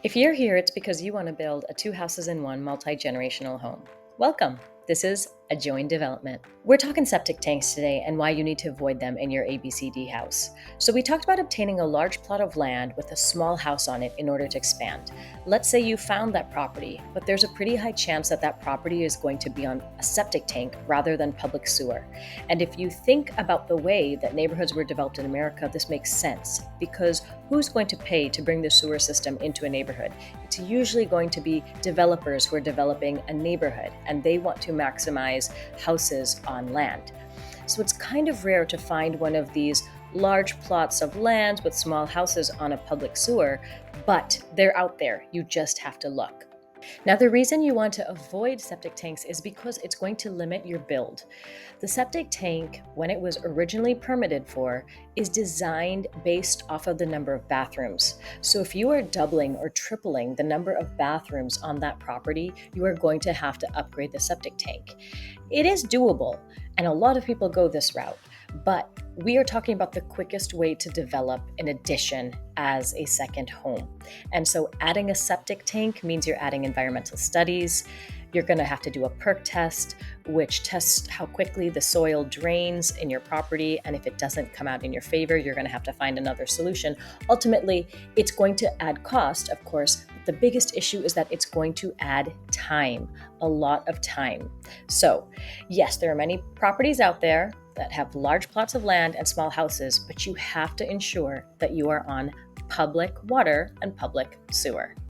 If you're here, it's because you want to build a two houses in one multi-generational home. Welcome. This is a joint development. We're talking septic tanks today and why you need to avoid them in your ABCD house. So we talked about obtaining a large plot of land with a small house on it in order to expand. Let's say you found that property, but there's a pretty high chance that that property is going to be on a septic tank rather than public sewer. And if you think about the way that neighborhoods were developed in America, this makes sense because who's going to pay to bring the sewer system into a neighborhood? It's usually going to be developers who are developing a neighborhood and they want to maximize houses on land. So it's kind of rare to find one of these large plots of land with small houses on a public sewer, but they're out there. You just have to look. Now, the reason you want to avoid septic tanks is because it's going to limit your build. The septic tank, when it was originally permitted for, is designed based off of the number of bathrooms. So if you are doubling or tripling the number of bathrooms on that property, you are going to have to upgrade the septic tank. It is doable, and a lot of people go this route. But we are talking about the quickest way to develop an addition as a second home. And so adding a septic tank means you're adding environmental studies. You're going to have to do a perk test, which tests how quickly the soil drains in your property. And if it doesn't come out in your favor, you're going to have to find another solution. Ultimately, it's going to add cost, of course. The biggest issue is that it's going to add time, a lot of time. So yes, there are many properties out there that have large plots of land and small houses, but you have to ensure that you are on public water and public sewer.